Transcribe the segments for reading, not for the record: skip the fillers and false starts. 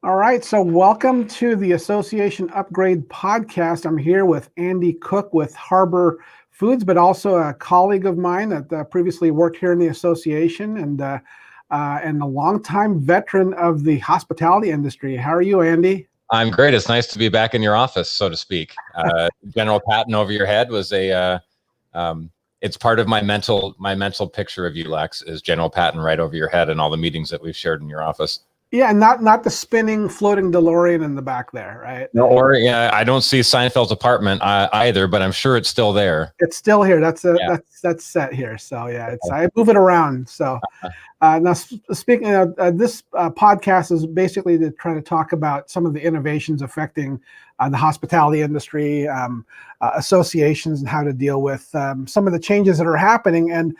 All right, so welcome to the Association Upgrade podcast. I'm here with Andy Cook with Harbor Foods, but also a colleague of mine that previously worked here in the association and a longtime veteran of the hospitality industry. How are you, Andy? I'm great. It's nice to be back in your office, so to speak. General Patton over your head was it's part of my mental picture of you, Lex, is General Patton right over your head and all the meetings that we've shared in your office. Yeah, not the spinning, floating DeLorean in the back there, right? No, or I don't see Seinfeld's apartment either, but I'm sure it's still there. It's still here. That's set here. So yeah, I move it around. So now speaking of this podcast is basically to try to talk about some of the innovations affecting the hospitality industry, associations, and how to deal with some of the changes that are happening. And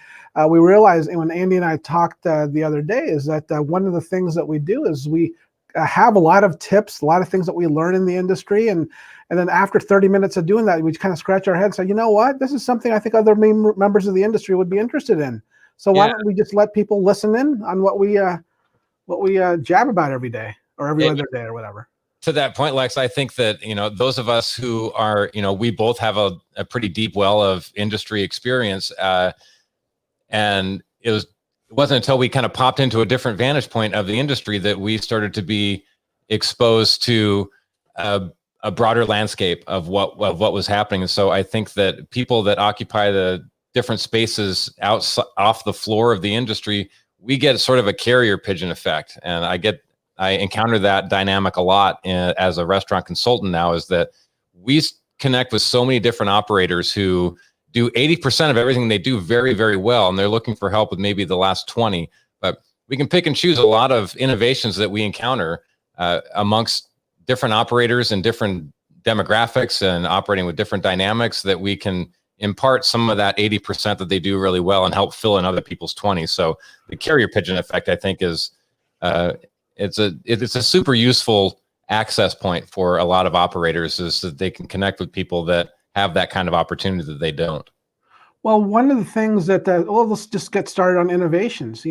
we realized, and when Andy and I talked the other day, is that one of the things that we do is we have a lot of tips, a lot of things that we learn in the industry, and then after 30 minutes of doing that, we kind of scratch our head and say, you know what, this is something I think other members of the industry would be interested in. So why don't we just let people listen in on what we jab about every day or every other day or whatever. To that point, Lex, I think that, those of us who are, we both have a pretty deep well of industry experience, and it wasn't until we kind of popped into a different vantage point of the industry that we started to be exposed to a broader landscape of what was happening. And so I think that people that occupy the different spaces off the floor of the industry, we get sort of a carrier pigeon effect. And I encounter that dynamic a lot as a restaurant consultant now, is that we connect with so many different operators who do 80% of everything they do very, very well. And they're looking for help with maybe the last 20, but we can pick and choose a lot of innovations that we encounter amongst different operators and different demographics and operating with different dynamics, that we can impart some of that 80% that they do really well and help fill in other people's 20. So the carrier pigeon effect, I think, is it's a super useful access point for a lot of operators, is that they can connect with people that have that kind of opportunity that they don't. Well, one of the things that let's just get started on innovations.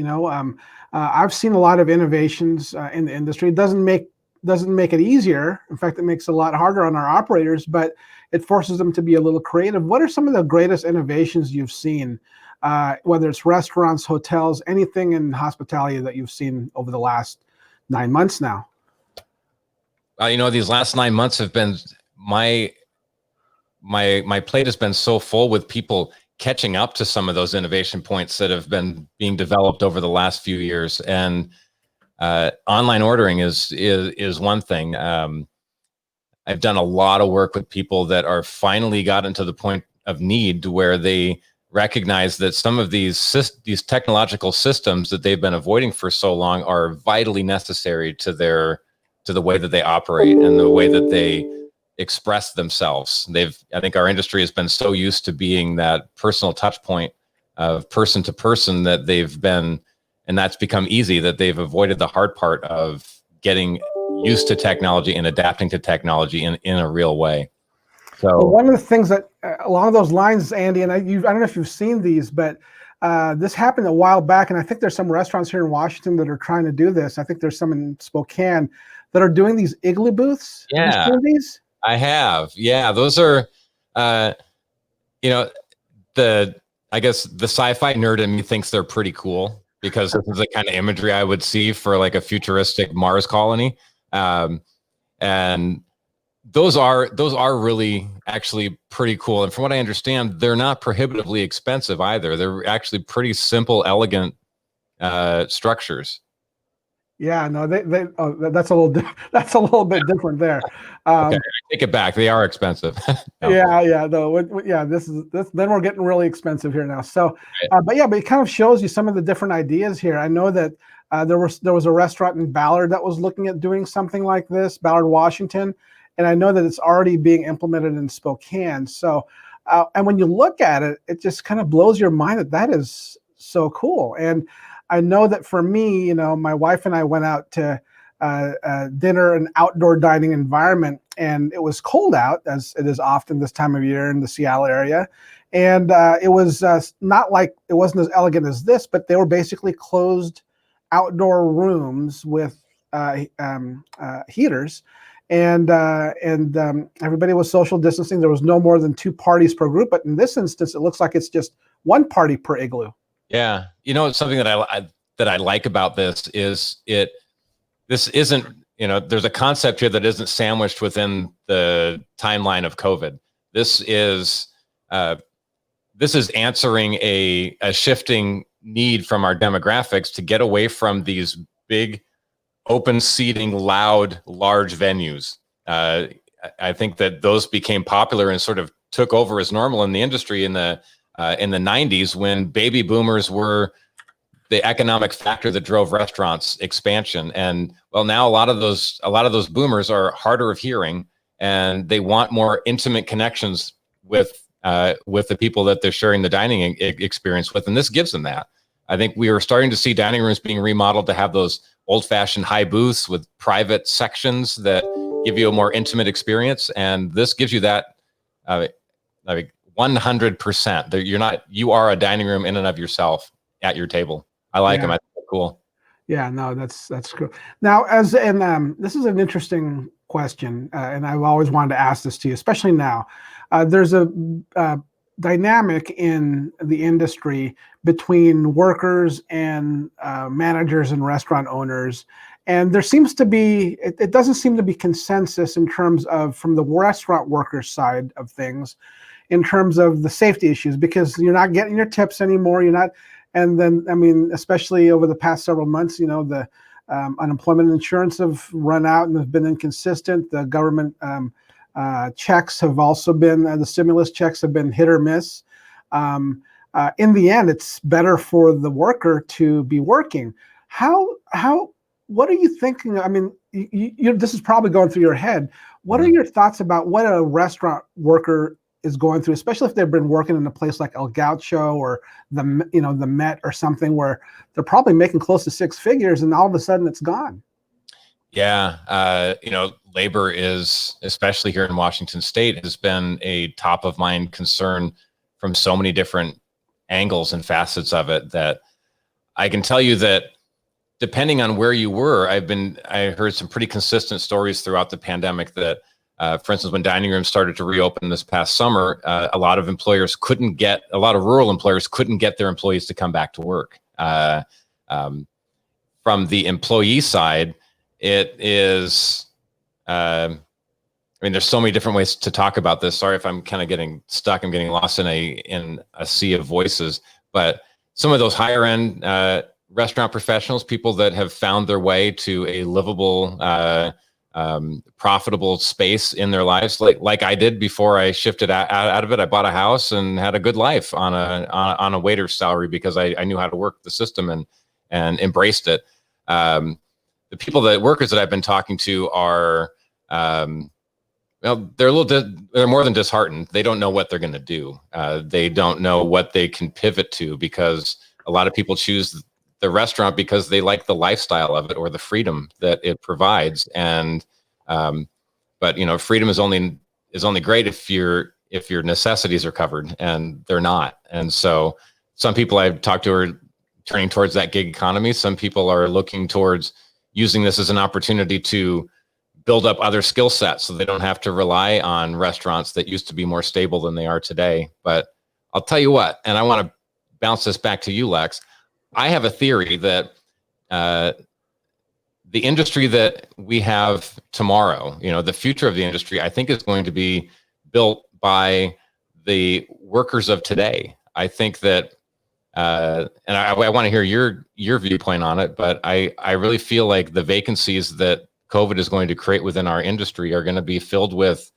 I've seen a lot of innovations in the industry. It doesn't make it easier. In fact, it makes it a lot harder on our operators, but it forces them to be a little creative. What are some of the greatest innovations you've seen, whether it's restaurants, hotels, anything in hospitality that you've seen over the last 9 months now? These last 9 months have been my plate has been so full with people catching up to some of those innovation points that have been being developed over the last few years. And online ordering is one thing. I've done a lot of work with people that are finally gotten to the point of need where they recognize that some of these technological systems that they've been avoiding for so long are vitally necessary to the way that they operate and the way that they express themselves. I think our industry has been so used to being that personal touch point of person to person that and that's become easy, that they've avoided the hard part of getting used to technology and adapting to technology in a real way. So one of the things that along those lines, Andy, and I don't know if you've seen these, but this happened a while back, and I think there's some restaurants here in Washington that are trying to do this. I think there's some in Spokane that are doing these igloo booths. Yeah, have you seen these? I have. Yeah, those are, I guess the sci-fi nerd in me thinks they're pretty cool, because this is the kind of imagery I would see for like a futuristic Mars colony. And those are really actually pretty cool. And from what I understand, they're not prohibitively expensive either. They're actually pretty simple, elegant structures. Yeah, no, that's a little bit different there. Okay, I take it back. They are expensive. No. Yeah, this then we're getting really expensive here now. So, but it kind of shows you some of the different ideas here. I know that there was a restaurant in Ballard that was looking at doing something like this, Ballard, Washington, and I know that it's already being implemented in Spokane. So, and when you look at it, it just kind of blows your mind that is so cool. And I know that for me, my wife and I went out to dinner, an outdoor dining environment, and it was cold out, as it is often this time of year in the Seattle area. And it was not like, it wasn't as elegant as this, but they were basically closed outdoor rooms with heaters, and everybody was social distancing. There was no more than 2 parties per group, but in this instance, it looks like it's just 1 party per igloo. Yeah, something that I like about this is this isn't, there's a concept here that isn't sandwiched within the timeline of COVID. This is answering a shifting need from our demographics to get away from these big, open seating, loud, large venues. I think that those became popular and sort of took over as normal in the industry in the 90s, when baby boomers were the economic factor that drove restaurants expansion. And well, now a lot of those boomers are harder of hearing, and they want more intimate connections with the people that they're sharing the dining experience with, and this gives them that. I think we are starting to see dining rooms being remodeled to have those old-fashioned high booths with private sections that give you a more intimate experience, and this gives you that 100%. You are a dining room in and of yourself at your table. I like them. I think they're cool. Yeah, no, that's cool. Now, this is an interesting question, and I've always wanted to ask this to you, especially now. There's a dynamic in the industry between workers and managers and restaurant owners, and there seems to be it doesn't seem to be consensus in terms of, from the restaurant workers side of things, in terms of the safety issues, because you're not getting your tips anymore. You're not. And then, I mean, especially over the past several months, the unemployment insurance have run out and have been inconsistent. The government checks have also been, the stimulus checks have been hit or miss. In the end, it's better for the worker to be working. What are you thinking? I mean, this is probably going through your head. What are your thoughts about what a restaurant worker is going through, especially if they've been working in a place like El Gaucho or the Met or something, where they're probably making close to 6 figures, and all of a sudden it's gone? Yeah, labor is, especially here in Washington State, has been a top of mind concern from so many different angles and facets of it, that I can tell you that depending on where you were, I heard some pretty consistent stories throughout the pandemic that, for instance, when dining rooms started to reopen this past summer, a lot of rural employers couldn't get their employees to come back to work. From the employee side, it is, there's so many different ways to talk about this. Sorry if I'm kind of getting stuck. I'm getting lost in a sea of voices. But some of those higher end restaurant professionals, people that have found their way to a livable, profitable space in their lives, like I did before I shifted out of it. I bought a house and had a good life on a waiter's salary because I knew how to work the system and embraced it. The workers that I've been talking to are, they're more than disheartened. They don't know what they're going to do. They don't know what they can pivot to, because a lot of people choose the restaurant because they like the lifestyle of it or the freedom that it provides. And, but freedom is only great if your necessities are covered, and they're not. And so some people I've talked to are turning towards that gig economy. Some people are looking towards using this as an opportunity to build up other skill sets so they don't have to rely on restaurants that used to be more stable than they are today. But I'll tell you what, and I want to bounce this back to you, Lex. I have a theory that the industry that we have tomorrow, the future of the industry, I think is going to be built by the workers of today. I think that, and I want to hear your viewpoint on it, but I really feel like the vacancies that COVID is going to create within our industry are going to be filled with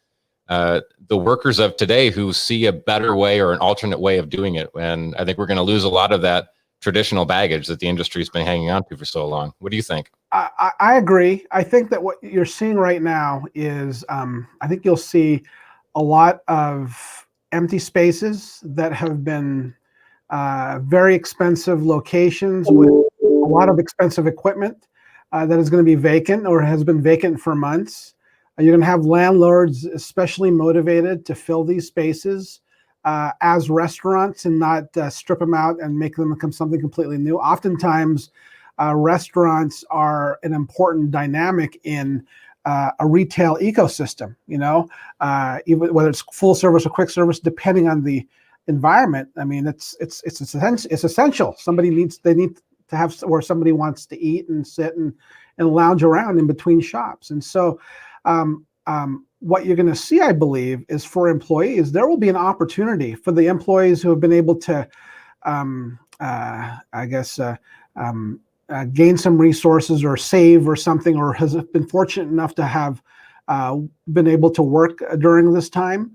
the workers of today who see a better way or an alternate way of doing it. And I think we're going to lose a lot of that traditional baggage that the industry's been hanging on to for so long. What do you think? I agree. I think that what you're seeing right now is, I think you'll see a lot of empty spaces that have been very expensive locations with a lot of expensive equipment that is going to be vacant or has been vacant for months. You're going to have landlords especially motivated to fill these spaces as restaurants and not strip them out and make them become something completely new. Oftentimes, restaurants are an important dynamic in a retail ecosystem. Even whether it's full service or quick service, depending on the environment. I mean, it's essential. They need to have where somebody wants to eat and sit and lounge around in between shops. And so what you're going to see, I believe, is for employees, there will be an opportunity for the employees who have been able to, gain some resources or save or something, or has been fortunate enough to have been able to work during this time,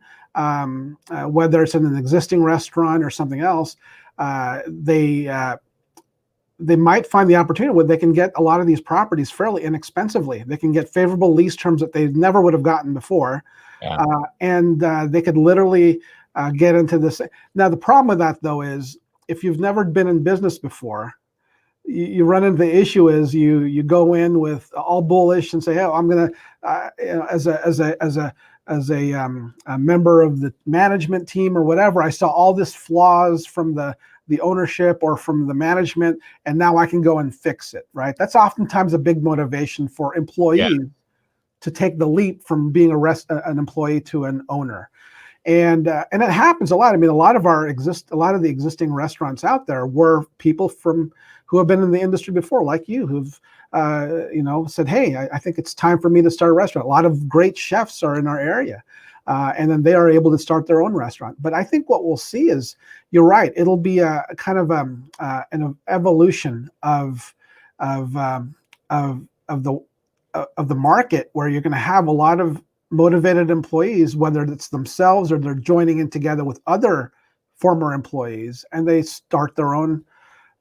whether it's in an existing restaurant or something else. They might find the opportunity where they can get a lot of these properties fairly inexpensively. They can get favorable lease terms that they never would have gotten before. Yeah. And they could literally get into this. Now, the problem with that, though, is if you've never been in business before, you run into the issue is you go in with all bullish and say, oh, I'm going to, as a member of the management team or whatever, I saw all this flaws from the ownership or from the management, and now I can go and fix it, right? That's oftentimes a big motivation for employees to take the leap from being an employee to an owner. And it happens a lot. I mean, a lot of the existing restaurants out there were people who have been in the industry before, like you, who've said, hey, I think it's time for me to start a restaurant. A lot of great chefs are in our area. And then they are able to start their own restaurant. But I think what we'll see is, you're right, it'll be a kind of an evolution of the market, where you're going to have a lot of motivated employees, whether it's themselves or they're joining in together with other former employees, and they start their own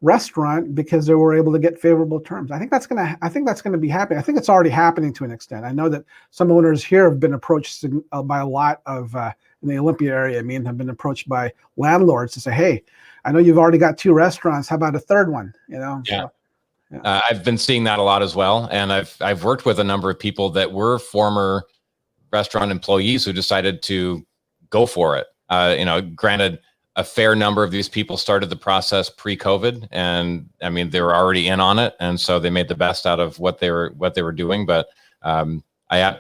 restaurant because they were able to get favorable terms. I think that's going to be happening. I think it's already happening to an extent. I know that some owners here have been approached by a lot of in the Olympia area. Have been approached by landlords to say, "Hey, I know you've already got 2 restaurants. How about a third one?" Yeah. So, yeah. I've been seeing that a lot as well, and I've worked with a number of people that were former restaurant employees who decided to go for it. Granted, a fair number of these people started the process pre-COVID, and I mean, they were already in on it, and so they made the best out of what they were doing. But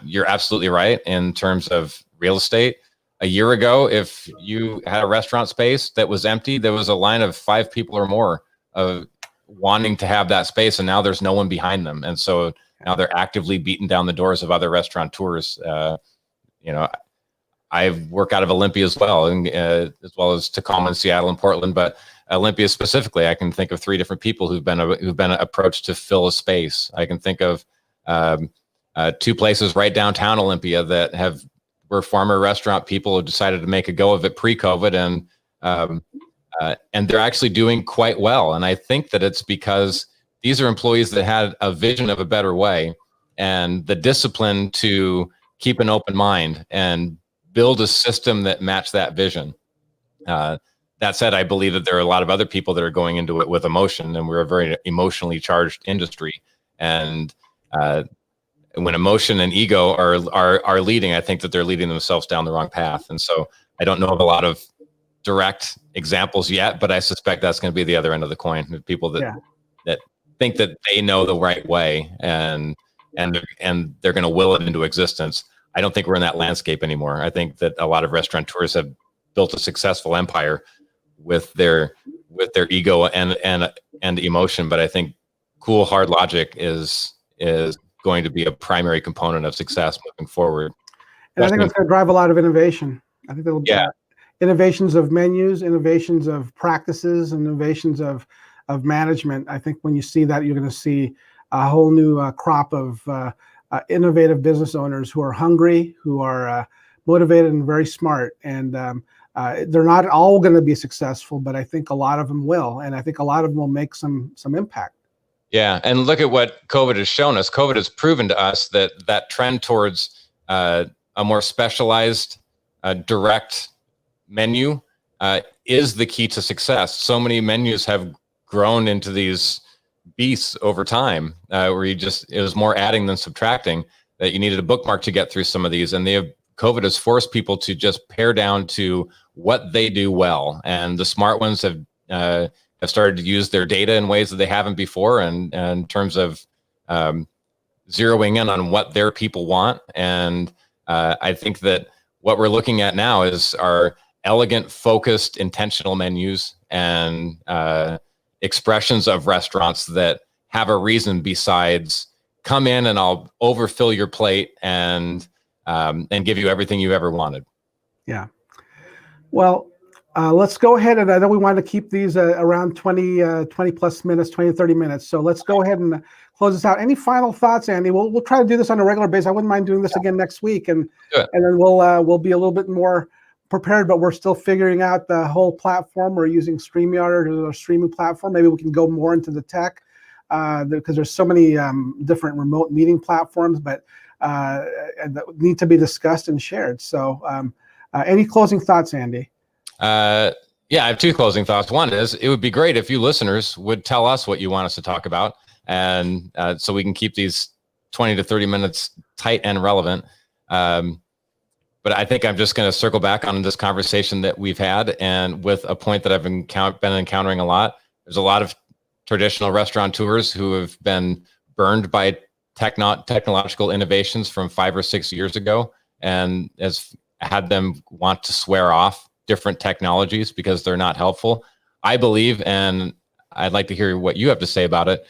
you're absolutely right in terms of real estate. A year ago, if you had a restaurant space that was empty, there was a line of 5 people or more of wanting to have that space, and now there's no one behind them, and so now they're actively beating down the doors of other restaurateurs. I work out of Olympia as well, and as well as Tacoma, Seattle, and Portland. But Olympia specifically, I can think of 3 different people who've been approached to fill a space. I can think of 2 places right downtown Olympia that were former restaurant people who decided to make a go of it pre-COVID, and they're actually doing quite well. And I think that it's because these are employees that had a vision of a better way and the discipline to keep an open mind and build a system that matched that vision. That said, I believe that there are a lot of other people that are going into it with emotion, and we're a very emotionally charged industry. And when emotion and ego are leading, I think that they're leading themselves down the wrong path. And so I don't know of a lot of direct examples yet, but I suspect that's going to be the other end of the coin. The people that think that they know the right way and they're going to will it into existence. I don't think we're in that landscape anymore. I think that a lot of restaurateurs have built a successful empire with their ego and emotion. But I think cool, hard logic is going to be a primary component of success moving forward. And I think that's going to drive a lot of innovation. I think there'll be innovations of menus, innovations of practices, innovations of management. I think when you see that, you're going to see a whole new crop of innovative business owners who are hungry, who are motivated and very smart. And they're not all going to be successful, but I think a lot of them will. And I think a lot of them will make some impact. Yeah. And look at what COVID has shown us. COVID has proven to us that trend towards a more specialized, direct menu is the key to success. So many menus have grown into these beasts over time, where it was more adding than subtracting, that you needed a bookmark to get through some of these. And COVID has forced people to just pare down to what they do well. And the smart ones have have started to use their data in ways that they haven't before, and in terms of zeroing in on what their people want. And I think that what we're looking at now is our elegant, focused, intentional menus and expressions of restaurants that have a reason besides come in and I'll overfill your plate and give you everything you ever wanted. Yeah. Well, let's go ahead, and I know we want to keep these around 20 plus minutes, 20 to 30 minutes. So let's go ahead and close this out. Any final thoughts, Andy? We'll try to do this on a regular basis. I wouldn't mind doing this again next week, and then we'll be a little bit more prepared, but we're still figuring out the whole platform. We're using StreamYard as our streaming platform. Maybe we can go more into the tech because there's so many different remote meeting platforms, but that need to be discussed and shared. So any closing thoughts, Andy? Yeah, I have two closing thoughts. One is it would be great if you listeners would tell us what you want us to talk about, and so we can keep these 20 to 30 minutes tight and relevant. But I think I'm just going to circle back on this conversation that we've had, and with a point that I've been encountering a lot. There's a lot of traditional restaurateurs who have been burned by technological innovations from 5 or 6 years ago, and has had them want to swear off different technologies because they're not helpful. I believe, and I'd like to hear what you have to say about it,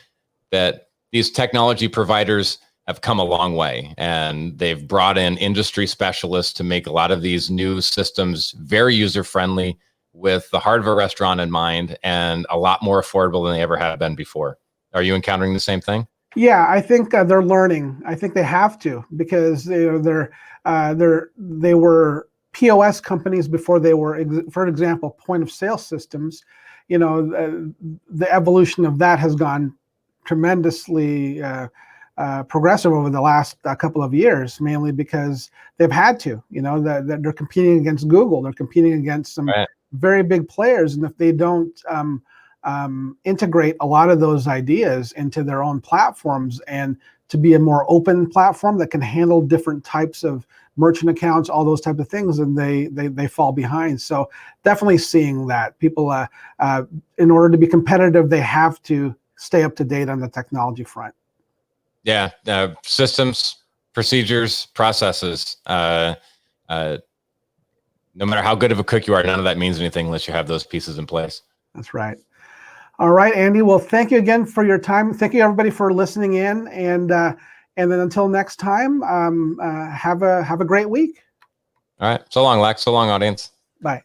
that these technology providers have come a long way, and they've brought in industry specialists to make a lot of these new systems very user-friendly with the heart of a restaurant in mind, and a lot more affordable than they ever have been before. Are you encountering the same thing? Yeah, I think they're learning. I think they have to, because they were POS companies before they were, for example, point of sale systems. The evolution of that has gone tremendously progressive over the last couple of years, mainly because they've had to. That they're competing against Google. They're competing against some very big players, and if they don't integrate a lot of those ideas into their own platforms, and to be a more open platform that can handle different types of merchant accounts, all those types of things, and they fall behind. So definitely seeing that people, in order to be competitive, they have to stay up to date on the technology front. Yeah, systems, procedures, processes. No matter how good of a cook you are, none of that means anything unless you have those pieces in place. That's right. All right, Andy. Well, thank you again for your time. Thank you, everybody, for listening in. And then until next time, have a great week. All right. So long, Lex. So long, audience. Bye.